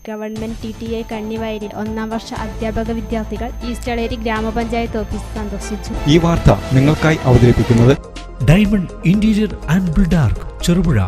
Government TTI കണ്ണിവയലിൽ 1ാം വർഷ അധ്യാപക വിദ്യാർത്ഥികൾ ഈസ്റ്റളേരി ഗ്രാമപഞ്ചായത്ത് ഓഫീസ് സന്ദർശിച്ചു. ഈ വാർത്ത നിങ്ങൾക്കായി അവതരിപ്പിക്കുന്നത് diamond interior and Buildark Cherupuzha.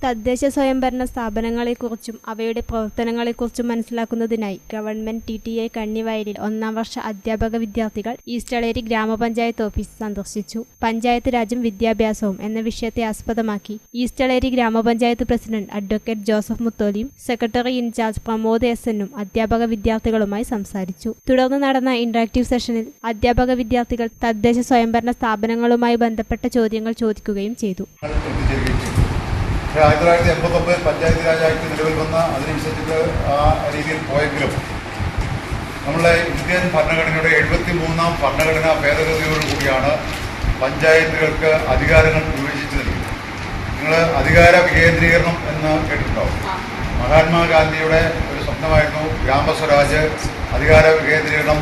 തദ്ദേശ സ്വയംഭരണ സ്ഥാപനങ്ങളെക്കുറിച്ചും അവയുടെ പ്രവർത്തനങ്ങളെക്കുറിച്ചും മനസ്സിലാക്കുന്നതിനായി ഗവൺമെന്റ് TTI കണ്ണിവയലിൽ 1ാം വർഷ അധ്യാപക വിദ്യാർത്ഥികൾ ഈസ്റ്റളേരി ഗ്രാമപഞ്ചായത്ത് ഓഫീസ് സന്ദർശിച്ചു. പഞ്ചായത്ത് രാജ്യം വിദ്യാഭ്യാസവും എന്ന വിഷയത്തെ ആസ്പദമാക്കി East Eleri grama panchayat president advocate Joseph മുത്തോലിയും സെക്രട്ടറി ഇൻചാർജ് പ്രമോദ് SNും അധ്യാപക വിദ്യാർത്ഥികളുമായി സംസാരിച്ചു. തുടർന്ന് നടന്ന ഇന്ററാക്റ്റീവ് സെഷനിൽ അധ്യാപക വിദ്യാർത്ഥികൾ തദ്ദേശ സ്വയംഭരണ സ്ഥാപനങ്ങളുമായി ബന്ധപ്പെട്ട ചോദ്യങ്ങൾ ചോദിക്കുകയും ചെയ്തു. 1989 പഞ്ചായത്ത് രാജ് ആക്ട് നിലവിൽ വന്ന അതിനനുസരിച്ച് ആ രീതിയിൽ പോയെങ്കിലും നമ്മളെ ഇന്ത്യൻ ഭരണഘടനയുടെ 73ാം ഭരണഘടനാ ഭേദഗതിയോടുകൂടിയാണ് പഞ്ചായത്തുകൾക്ക് അധികാരങ്ങൾ വിഭജിച്ചു നൽകുന്നത്. നിങ്ങൾ അധികാര വികേന്ദ്രീകരണം എന്ന് കേട്ടിട്ടുണ്ടാവും. മഹാത്മാഗാന്ധിയുടെ ഒരു സ്വപ്നമായിരുന്നു ഗ്രാമസ്വരാജ്, അധികാര വികേന്ദ്രീകരണം,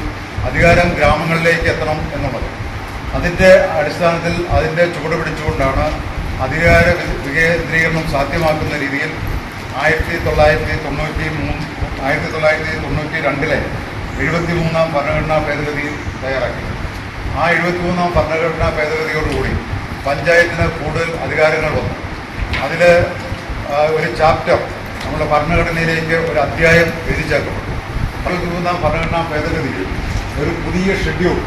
അധികാരം ഗ്രാമങ്ങളിലേക്ക് എത്തണം എന്നുള്ളത്. അതിൻ്റെ അടിസ്ഥാനത്തിൽ അതിൻ്റെ ചുവട് പിടിച്ചുകൊണ്ടാണ് അധികാര വികേന്ദ്രീകരണം സാധ്യമാക്കുന്ന രീതിയിൽ 1992 73ാം ഭരണഘടനാ ഭേദഗതി തയ്യാറാക്കി. ആ 73ാം ഭരണഘടനാ ഭേദഗതിയോടുകൂടി പഞ്ചായത്തിന് കൂടുതൽ അധികാരങ്ങൾ വന്നു. അതിൽ ഒരു ചാപ്റ്റർ നമ്മുടെ ഭരണഘടനയിലേക്ക് ഒരു അധ്യായം എഴുതിച്ചേർക്കപ്പെട്ടു. 73ാം ഭരണഘടനാ ഭേദഗതിയിൽ ഒരു പുതിയ ഷെഡ്യൂൾ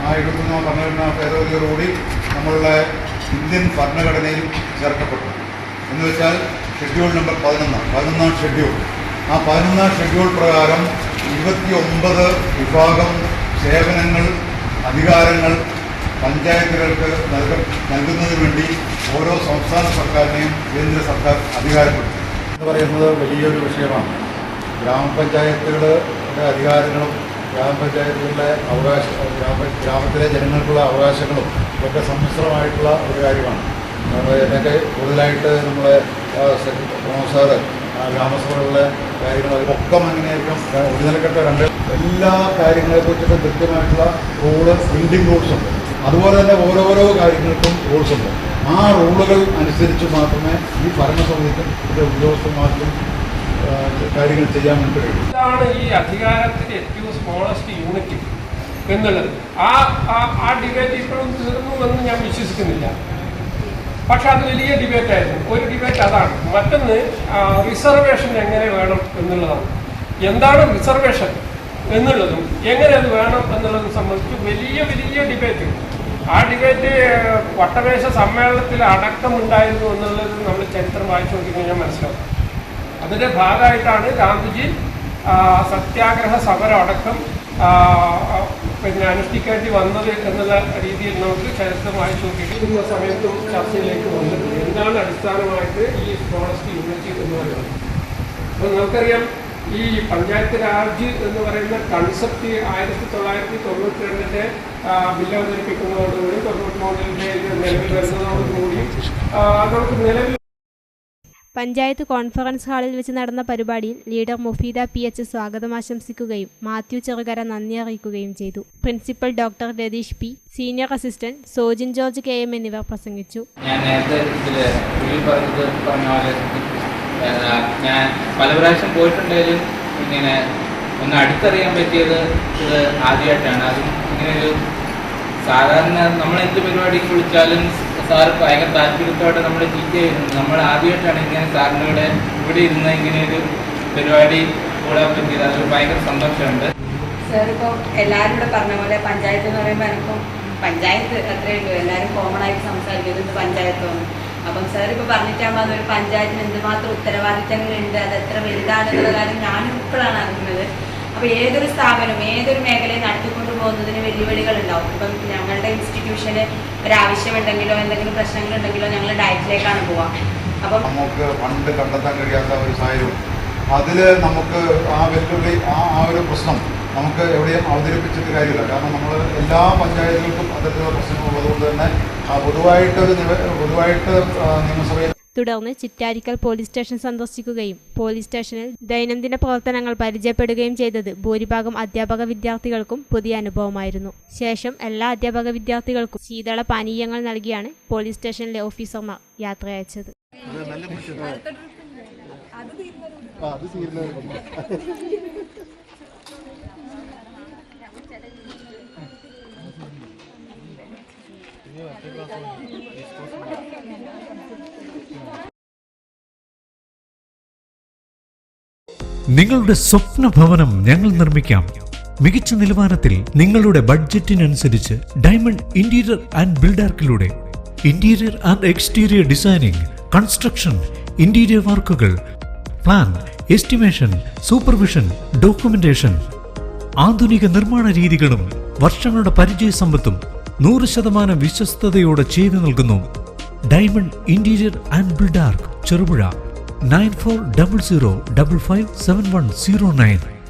ആ 73ാം ഭരണഘടനാ ഭേദഗതിയോടുകൂടി നമ്മളുടെ ഇന്ത്യൻ ഭരണഘടനയിൽ ചേർക്കപ്പെട്ടു. എന്ന് വെച്ചാൽ ഷെഡ്യൂൾ നമ്പർ 11ാം ഷെഡ്യൂൾ. ആ 11ാം ഷെഡ്യൂൾ പ്രകാരം 29 വിഭാഗം സേവനങ്ങൾ, അധികാരങ്ങൾ പഞ്ചായത്തുകൾക്ക് നൽകുന്നതിന് വേണ്ടി ഓരോ സംസ്ഥാന സർക്കാരിനെയും കേന്ദ്ര സർക്കാർ അധികാരപ്പെടുത്തി എന്ന് പറയുന്നത് വലിയൊരു വിഷയമാണ്. ഗ്രാമപഞ്ചായത്തുകളുടെ അധികാരങ്ങളും ഗ്രാമപഞ്ചായത്തുകളുടെ ഗ്രാമത്തിലെ ജനങ്ങൾക്കുള്ള അവകാശങ്ങളും ഒക്കെ സമ്മിശ്രമായിട്ടുള്ള ഒരു കാര്യമാണ്. എന്നൊക്കെ കൂടുതലായിട്ട് നമ്മളെ സാറ് ഗ്രാമസഭകളിലെ കാര്യങ്ങൾ ഒക്കെ അങ്ങനെയായിരിക്കും. ഒഴിനിലക്കെട്ട എല്ലാ കാര്യങ്ങളെക്കുറിച്ചിട്ടും കൃത്യമായിട്ടുള്ള ബിൽഡിംഗ് റൂൾസ് ഉണ്ട്. അതുപോലെ തന്നെ ഓരോരോ കാര്യങ്ങൾക്കും റൂൾസ് ഉണ്ട്. ആ റൂളുകൾ അനുസരിച്ച് മാത്രമേ ഈ ഭരണസമിതിക്കും ഉദ്യോഗസ്ഥന്മാർക്കും കാര്യങ്ങൾ ചെയ്യാൻ വേണ്ടി കഴിയും. ഇതാണ് ഈ അധികാരത്തിന്റെ ഏറ്റവും സ്മോളസ്റ്റ് യൂണിറ്റ് എന്നുള്ളത്. ആ ഡിബേറ്റ് ഇപ്പോഴും തീർന്നു എന്ന് ഞാൻ വിശ്വസിക്കുന്നില്ല. പക്ഷെ അത് വലിയ ഡിബേറ്റായിരുന്നു. ഒരു ഡിബേറ്റ് അതാണ്. മറ്റൊന്ന് റിസർവേഷൻ എങ്ങനെ വേണം എന്നുള്ളതാണ്. എന്താണ് റിസർവേഷൻ എന്നുള്ളതും എങ്ങനെ അത് വേണം എന്നുള്ളതും സംബന്ധിച്ച് വലിയ വലിയ ഡിബേറ്റ്. ആ ഡിബേറ്റ് വട്ടമേശ സമ്മേളനത്തിൽ അടക്കമുണ്ടായിരുന്നു എന്നുള്ളത് നമ്മൾ ചരിത്രം വായിച്ചു നോക്കിക്കഴിഞ്ഞാൽ മനസ്സിലാവും. അതിൻ്റെ ഭാഗമായിട്ടാണ് ഗാന്ധിജി സത്യാഗ്രഹ സമരം അടക്കം അനുഷ്ഠിക്കേണ്ടി വന്നത് എന്നുള്ള രീതിയിൽ നമുക്ക് ചരിത്രം വായിച്ചു നോക്കിയിട്ടുള്ള സമയത്തും ചർച്ചയിലേക്ക് വന്നിട്ടുണ്ട്. എന്താണ് അടിസ്ഥാനമായിട്ട് ഈ സ്മോളസ്റ്റ് യൂണിറ്റ് എന്ന് പറയുന്നത്? അപ്പോൾ നമുക്കറിയാം, ഈ പഞ്ചായത്ത് രാജ് എന്ന് പറയുന്ന കൺസെപ്റ്റ് 1992 ബില്ല് അവതരിപ്പിക്കുന്നതോടുകൂടി 93 നിലവിൽ വരുന്നതോടുകൂടി നമുക്ക് നിലവിൽ പഞ്ചായത്ത് കോൺഫറൻസ് ഹാളിൽ വെച്ച് നടന്ന പരിപാടിയിൽ ലീഡർ മുഫീദ PH സ്വാഗതം ആശംസിക്കുകയും മാത്യു ചെറുകര നന്ദി അറിയിക്കുകയും ചെയ്തു. Principal doctor Ratheesh P, senior assistant Sojin George KM എന്നിവർ പ്രസംഗിച്ചു. ഞാൻ നേരത്തെ പറഞ്ഞ പോലെ ഞാൻ പല പ്രാവശ്യം പോയിട്ടുണ്ടെങ്കിലും ഇങ്ങനെ ഒന്ന് അടുത്തറിയാൻ പറ്റിയത് ഇത് ആദ്യമായിട്ടാണ്. അതും ഇങ്ങനെയൊരു സാധാരണ നമ്മൾ എന്ത് പരിപാടിക്ക് വിളിച്ചാലും സാർ ഭയങ്കര താല്പര്യത്തോടെ നമ്മൾ ടീച്ച് ചെയ്യുന്നത്. നമ്മൾ ആദ്യമായിട്ടാണ് ഇങ്ങനെ സാറിൻ്റെ കൂടെ ഇവിടെ ഇരുന്ന് ഇങ്ങനെ ഒരു പരിപാടി കൂടാൻ പറ്റിയത്. അതൊരു ഭയങ്കര സന്തോഷമുണ്ട്. സാർ ഇപ്പോൾ എല്ലാവരും കൂടെ പറഞ്ഞ പോലെ പഞ്ചായത്ത് എന്ന് പറയുമ്പോൾ എനിക്കും പഞ്ചായത്ത് അത്രയുള്ളൂ. എല്ലാവരും കോമൺ ആയിട്ട് സംസാരിക്കുന്നത് പഞ്ചായത്താണ്. അപ്പം സാർ ഇപ്പോൾ പറഞ്ഞിട്ടാകുമ്പോൾ അതൊരു പഞ്ചായത്തിന് എന്തുമാത്രം ഉത്തരവാദിത്തങ്ങളുണ്ട്, അത് എത്ര വലുതാണെന്നുള്ള കാര്യം ഞാനും ഇപ്പോഴാണ് അറിയുന്നത്. അപ്പോൾ ഏതൊരു സ്ഥാപനം ഏതൊരു മേഖലയെ നടത്തിക്കൊണ്ടു പോകുന്നതിന് വെല്ലുവിളികളുണ്ടാവും. ഇപ്പം ഞങ്ങളുടെ ഇൻസ്റ്റിറ്റ്യൂഷന് ഒരാവശ്യമുണ്ടെങ്കിലോ എന്തെങ്കിലും പ്രശ്നങ്ങളുണ്ടെങ്കിലോ ഞങ്ങൾ ഡയറ്റിലേക്കാണ് പോവുക. അപ്പം നമുക്ക് ഫണ്ട് കണ്ടെത്താൻ കഴിയാത്ത ഒരു സാഹചര്യം, അതിൽ നമുക്ക് ആ വെല്ലുവിളി ആ ഒരു പ്രശ്നം നമുക്ക് എവിടെയും അവതരിപ്പിച്ചിട്ട് കാര്യമില്ല. കാരണം നമ്മൾ എല്ലാ പഞ്ചായത്തുകൾക്കും അത്തരത്തിലുള്ള പ്രശ്നങ്ങളുള്ളതുകൊണ്ട് തന്നെ പൊതുവായിട്ട് നിയമസഭയിൽ തുടർന്ന് ചിറ്റാരിക്കൽ പോലീസ് സ്റ്റേഷൻ സന്ദർശിക്കുകയും പോലീസ് സ്റ്റേഷനിൽ ദൈനംദിന പ്രവർത്തനങ്ങൾ പരിചയപ്പെടുകയും ചെയ്തത് ഭൂരിഭാഗം അധ്യാപക വിദ്യാർത്ഥികൾക്കും പുതിയ അനുഭവമായിരുന്നു. ശേഷം എല്ലാ അധ്യാപക വിദ്യാർത്ഥികൾക്കും ശീതള പാനീയങ്ങൾ നൽകിയാണ് പോലീസ് സ്റ്റേഷനിലെ ഓഫീസർമാർ യാത്ര അയച്ചത്. നിങ്ങളുടെ സ്വപ്ന ഭവനം ഞങ്ങൾ നിർമ്മിക്കാം. മികച്ച നിലവാരത്തിൽ നിങ്ങളുടെ ബഡ്ജറ്റിനനുസരിച്ച് ഡയമണ്ട് ഇന്റീരിയർ ആൻഡ് ബിൽഡാർക്കിലൂടെ interior and exterior designing, construction, interior വർക്കുകൾ, പ്ലാൻ, എസ്റ്റിമേഷൻ, സൂപ്പർവിഷൻ, ഡോക്യുമെന്റേഷൻ, ആധുനിക നിർമ്മാണ രീതികളും വർഷങ്ങളുടെ പരിചയസമ്പത്തും 100% വിശ്വസ്തയോടെ ചെയ്തു നൽകുന്നു. Diamond interior and Buildark, Cherupuzha. 9400557109.